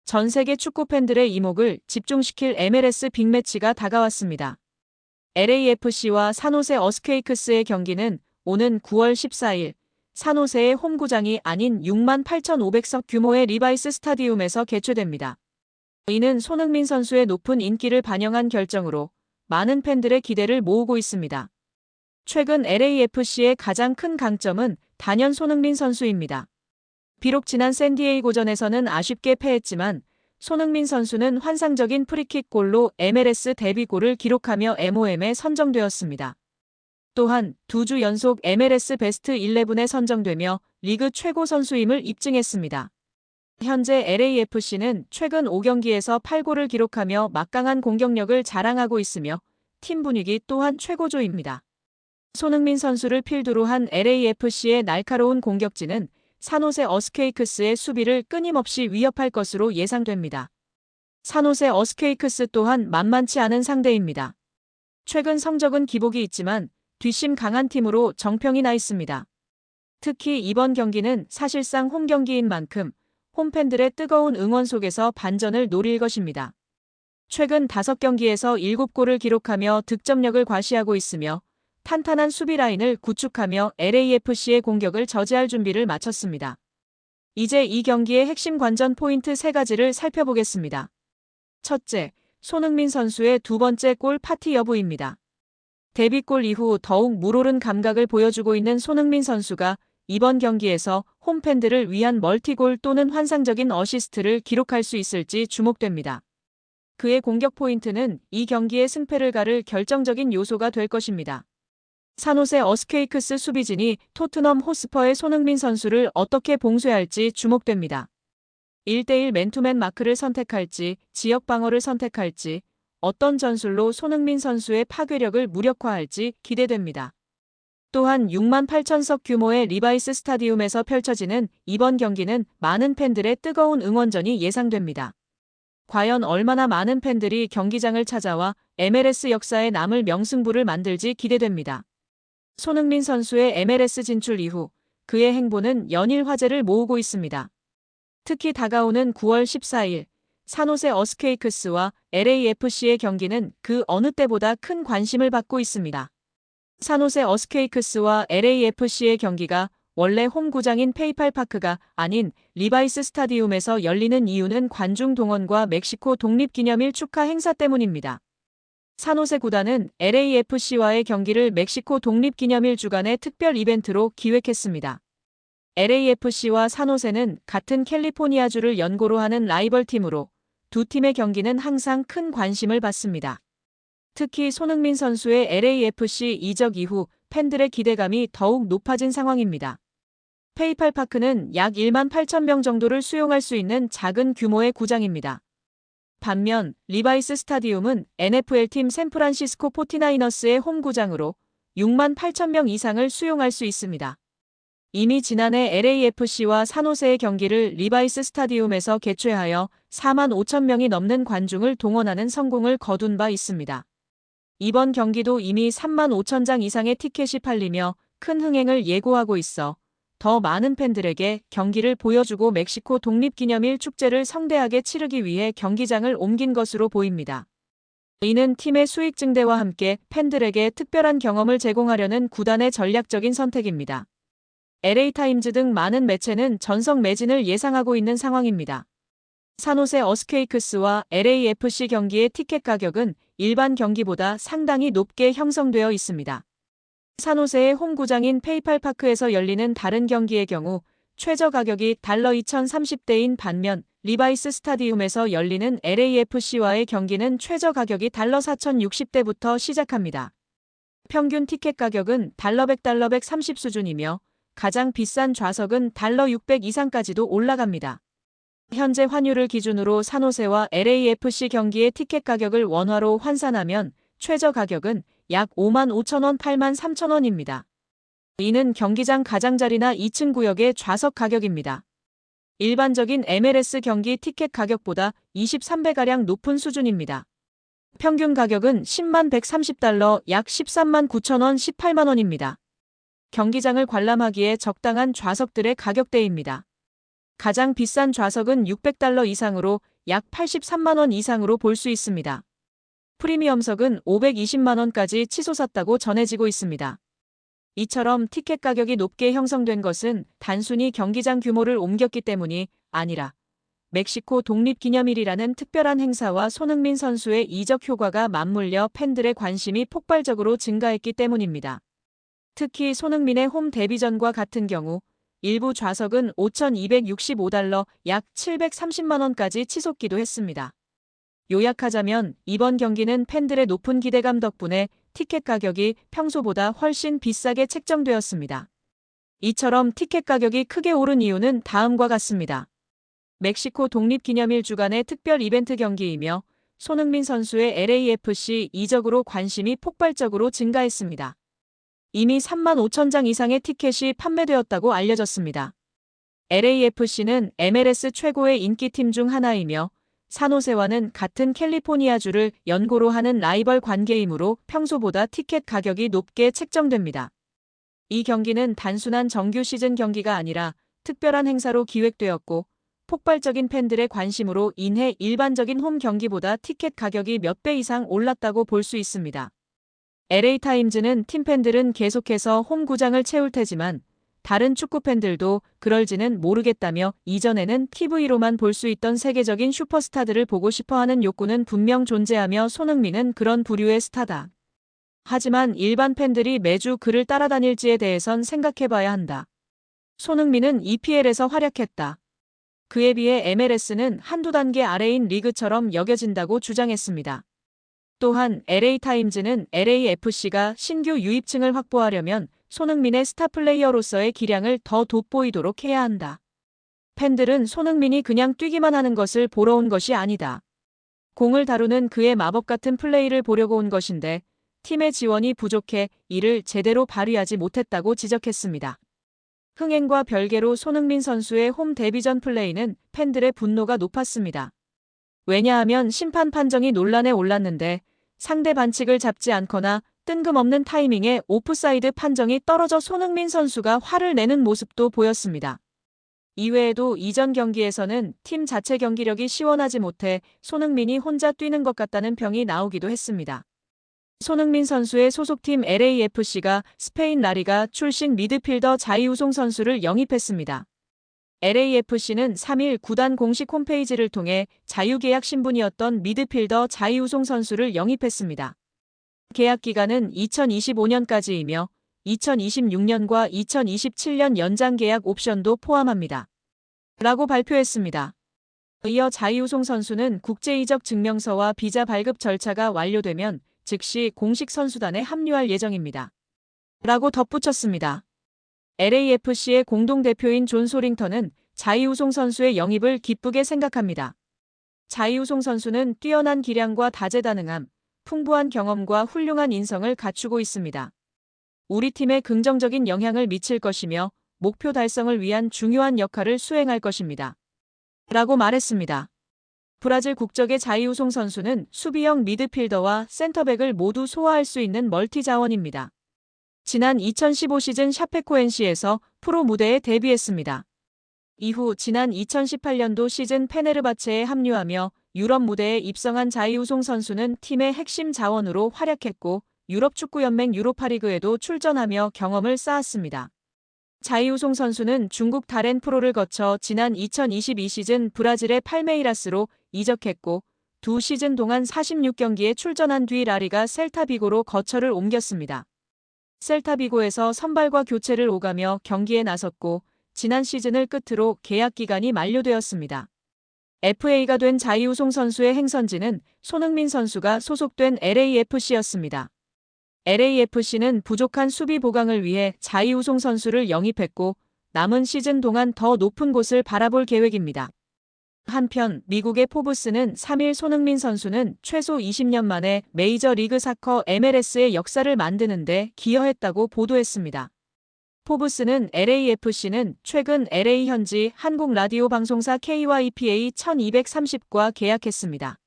전 세계 축구 팬들의 이목을 집중시킬 MLS 빅매치가 다가왔습니다. LAFC와 산호세 어스퀘이크스의 경기는 오는 9월 14일 산호세의 홈구장이 아닌 68,500석 규모의 리바이스 스타디움에서 개최됩니다. 이는 손흥민 선수의 높은 인기를 반영한 결정으로 많은 팬들의 기대를 모으고 있습니다. 최근 LAFC의 가장 큰 강점은 단연 손흥민 선수입니다. 비록 지난 샌디에이고전에서는 아쉽게 패했지만 손흥민 선수는 환상적인 프리킥 골로 MLS 데뷔골을 기록하며 MOM에 선정되었습니다. 또한 2주 연속 MLS 베스트 11에 선정되며 리그 최고 선수임을 입증했습니다. 현재 LAFC는 최근 5경기에서 8골을 기록하며 막강한 공격력을 자랑하고 있으며 팀 분위기 또한 최고조입니다. 손흥민 선수를 필두로 한 LAFC의 날카로운 공격진은 산호세 어스퀘이크스의 수비를 끊임없이 위협할 것으로 예상됩니다. 산호세 어스퀘이크스 또한 만만치 않은 상대입니다. 최근 성적은 기복이 있지만 뒷심 강한 팀으로 정평이 나 있습니다. 특히 이번 경기는 사실상 홈경기인 만큼 홈팬들의 뜨거운 응원 속에서 반전을 노릴 것입니다. 최근 5경기에서 7골을 기록하며 득점력을 과시하고 있으며 탄탄한 수비 라인을 구축하며 LAFC의 공격을 저지할 준비를 마쳤습니다. 이제 이 경기의 핵심 관전 포인트 3가지를 살펴보겠습니다. 첫째, 손흥민 선수의 두 번째 골 파티 여부입니다. 데뷔골 이후 더욱 물오른 감각을 보여주고 있는 손흥민 선수가 이번 경기에서 홈팬들을 위한 멀티골 또는 환상적인 어시스트를 기록할 수 있을지 주목됩니다. 그의 공격 포인트는 이 경기의 승패를 가를 결정적인 요소가 될 것입니다. 산호세 어스퀘이크스 수비진이 토트넘 호스퍼의 손흥민 선수를 어떻게 봉쇄할지 주목됩니다. 1대1 맨투맨 마크를 선택할지, 지역 방어를 선택할지, 어떤 전술로 손흥민 선수의 파괴력을 무력화할지 기대됩니다. 또한 68,000석 규모의 리바이스 스타디움에서 펼쳐지는 이번 경기는 많은 팬들의 뜨거운 응원전이 예상됩니다. 과연 얼마나 많은 팬들이 경기장을 찾아와 MLS 역사에 남을 명승부를 만들지 기대됩니다. 손흥민 선수의 MLS 진출 이후 그의 행보는 연일 화제를 모으고 있습니다. 특히 다가오는 9월 14일 산호세 어스퀘이크스와 LAFC의 경기는 그 어느 때보다 큰 관심을 받고 있습니다. 산호세 어스퀘이크스와 LAFC의 경기가 원래 홈구장인 페이팔 파크가 아닌 리바이스 스타디움에서 열리는 이유는 관중 동원과 멕시코 독립기념일 축하 행사 때문입니다. 산호세 구단은 LAFC와의 경기를 멕시코 독립기념일 주간의 특별 이벤트로 기획했습니다. LAFC와 산호세는 같은 캘리포니아주를 연고로 하는 라이벌 팀으로 두 팀의 경기는 항상 큰 관심을 받습니다. 특히 손흥민 선수의 LAFC 이적 이후 팬들의 기대감이 더욱 높아진 상황입니다. 페이팔 파크는 약 18,000명 정도를 수용할 수 있는 작은 규모의 구장입니다. 반면 리바이스 스타디움은 NFL팀 샌프란시스코 49어스의 홈구장으로 68,000명 이상을 수용할 수 있습니다. 이미 지난해 LAFC와 산호세의 경기를 리바이스 스타디움에서 개최하여 45,000명이 넘는 관중을 동원하는 성공을 거둔 바 있습니다. 이번 경기도 이미 35,000장 이상의 티켓이 팔리며 큰 흥행을 예고하고 있어 더 많은 팬들에게 경기를 보여주고 멕시코 독립기념일 축제를 성대하게 치르기 위해 경기장을 옮긴 것으로 보입니다. 이는 팀의 수익 증대와 함께 팬들에게 특별한 경험을 제공하려는 구단의 전략적인 선택입니다. LA타임즈 등 많은 매체는 전석 매진을 예상하고 있는 상황입니다. 산호세 어스퀘이크스와 LAFC 경기의 티켓 가격은 일반 경기보다 상당히 높게 형성되어 있습니다. 산호세의 홈구장인 페이팔 파크에서 열리는 다른 경기의 경우 최저 가격이 달러 2,030대인 반면 리바이스 스타디움에서 열리는 LAFC와의 경기는 최저 가격이 달러 4,060대부터 시작합니다. 평균 티켓 가격은 달러 100, 달러 130 수준이며 가장 비싼 좌석은 달러 600 이상까지도 올라갑니다. 현재 환율을 기준으로 산호세와 LAFC 경기의 티켓 가격을 원화로 환산하면 최저 가격은 약 55,000원, 83,000원입니다. 이는 경기장 가장자리나 2층 구역의 좌석 가격입니다. 일반적인 MLS 경기 티켓 가격보다 23배가량 높은 수준입니다. 평균 가격은 10만 130달러, 약 13만 9천원, 18만원입니다. 경기장을 관람하기에 적당한 좌석들의 가격대입니다. 가장 비싼 좌석은 600달러 이상으로 약 83만 원 이상으로 볼 수 있습니다. 프리미엄석은 520만 원까지 치솟았다고 전해지고 있습니다. 이처럼 티켓 가격이 높게 형성된 것은 단순히 경기장 규모를 옮겼기 때문이 아니라 멕시코 독립기념일이라는 특별한 행사와 손흥민 선수의 이적 효과가 맞물려 팬들의 관심이 폭발적으로 증가했기 때문입니다. 특히 손흥민의 홈 데뷔전과 같은 경우 일부 좌석은 5,265달러 약 730만 원까지 치솟기도 했습니다. 요약하자면 이번 경기는 팬들의 높은 기대감 덕분에 티켓 가격이 평소보다 훨씬 비싸게 책정되었습니다. 이처럼 티켓 가격이 크게 오른 이유는 다음과 같습니다. 멕시코 독립기념일 주간의 특별 이벤트 경기이며 손흥민 선수의 LAFC 이적으로 관심이 폭발적으로 증가했습니다. 이미 3만 5천 장 이상의 티켓이 판매되었다고 알려졌습니다. LAFC는 MLS 최고의 인기팀 중 하나이며 산호세와는 같은 캘리포니아주를 연고로 하는 라이벌 관계이므로 평소보다 티켓 가격이 높게 책정됩니다. 이 경기는 단순한 정규 시즌 경기가 아니라 특별한 행사로 기획되었고 폭발적인 팬들의 관심으로 인해 일반적인 홈 경기보다 티켓 가격이 몇 배 이상 올랐다고 볼 수 있습니다. LA타임즈는 팀 팬들은 계속해서 홈 구장을 채울 테지만 다른 축구 팬들도 그럴지는 모르겠다며 이전에는 TV로만 볼 수 있던 세계적인 슈퍼스타들을 보고 싶어하는 욕구는 분명 존재하며 손흥민은 그런 부류의 스타다. 하지만 일반 팬들이 매주 그를 따라다닐지에 대해선 생각해봐야 한다. 손흥민은 EPL에서 활약했다. 그에 비해 MLS는 한두 단계 아래인 리그처럼 여겨진다고 주장했습니다. 또한 LA타임즈는 LAFC가 신규 유입층을 확보하려면 손흥민의 스타 플레이어로서의 기량을 더 돋보이도록 해야 한다. 팬들은 손흥민이 그냥 뛰기만 하는 것을 보러 온 것이 아니다. 공을 다루는 그의 마법 같은 플레이를 보려고 온 것인데 팀의 지원이 부족해 이를 제대로 발휘하지 못했다고 지적했습니다. 흥행과 별개로 손흥민 선수의 홈 데뷔전 플레이는 팬들의 분노가 높았습니다. 왜냐하면 심판 판정이 논란에 올랐는데 상대 반칙을 잡지 않거나 뜬금없는 타이밍에 오프사이드 판정이 떨어져 손흥민 선수가 화를 내는 모습도 보였습니다. 이외에도 이전 경기에서는 팀 자체 경기력이 시원하지 못해 손흥민이 혼자 뛰는 것 같다는 평이 나오기도 했습니다. 손흥민 선수의 소속팀 LAFC가 스페인 라리가 출신 미드필더 자이우송 선수를 영입했습니다. LAFC는 3일 구단 공식 홈페이지를 통해 자유계약 신분이었던 미드필더 자이우송 선수를 영입했습니다. 계약 기간은 2025년까지이며 2026년과 2027년 연장 계약 옵션도 포함합니다. 라고 발표했습니다. 이어 자이우송 선수는 국제이적 증명서와 비자 발급 절차가 완료되면 즉시 공식 선수단에 합류할 예정입니다. 라고 덧붙였습니다. LAFC의 공동대표인 존 소링턴은 자이우송 선수의 영입을 기쁘게 생각합니다. 자이우송 선수는 뛰어난 기량과 다재다능함, 풍부한 경험과 훌륭한 인성을 갖추고 있습니다. 우리 팀에 긍정적인 영향을 미칠 것이며 목표 달성을 위한 중요한 역할을 수행할 것입니다. 라고 말했습니다. 브라질 국적의 자이우송 선수는 수비형 미드필더와 센터백을 모두 소화할 수 있는 멀티 자원입니다. 지난 2015 시즌 샤페코엔시에서 프로 무대에 데뷔했습니다. 이후 지난 2018년도 시즌 페네르바체에 합류하며 유럽 무대에 입성한 자이우송 선수는 팀의 핵심 자원으로 활약했고 유럽축구연맹 유로파리그에도 출전하며 경험을 쌓았습니다. 자이우송 선수는 중국 다렌 프로를 거쳐 지난 2022 시즌 브라질의 팔메이라스로 이적했고 두 시즌 동안 46경기에 출전한 뒤 라리가 셀타비고로 거처를 옮겼습니다. 셀타비고에서 선발과 교체를 오가며 경기에 나섰고 지난 시즌을 끝으로 계약 기간이 만료되었습니다. FA가 된 자이우송 선수의 행선지는 손흥민 선수가 소속된 LAFC였습니다. LAFC는 부족한 수비 보강을 위해 자이우송 선수를 영입했고 남은 시즌 동안 더 높은 곳을 바라볼 계획입니다. 한편 미국의 포브스는 3일 손흥민 선수는 최소 20년 만에 메이저리그 사커 MLS의 역사를 만드는 데 기여했다고 보도했습니다. 포브스는 LAFC는 최근 LA 현지 한국 라디오 방송사 KYPA 1230과 계약했습니다.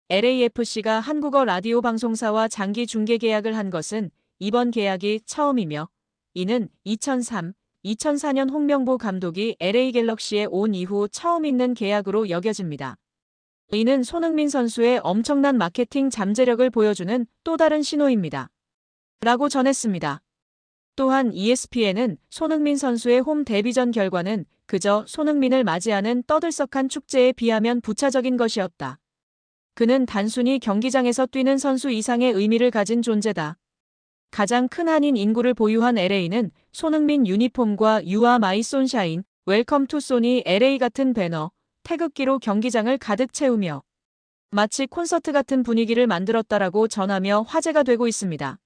LAFC가 한국어 라디오 방송사와 장기 중계 계약을 한 것은 이번 계약이 처음이며 이는 2003, 2004년 홍명보 감독이 LA 갤럭시에 온 이후 처음 있는 계약으로 여겨집니다. 이는 손흥민 선수의 엄청난 마케팅 잠재력을 보여주는 또 다른 신호입니다. 라고 전했습니다. 또한 ESPN은 손흥민 선수의 홈 데뷔전 결과는 그저 손흥민을 맞이하는 떠들썩한 축제에 비하면 부차적인 것이었다. 그는 단순히 경기장에서 뛰는 선수 이상의 의미를 가진 존재다. 가장 큰 한인 인구를 보유한 LA는 손흥민 유니폼과 You are my sunshine, Welcome to Sony LA 같은 배너, 태극기로 경기장을 가득 채우며 마치 콘서트 같은 분위기를 만들었다라고 전하며 화제가 되고 있습니다.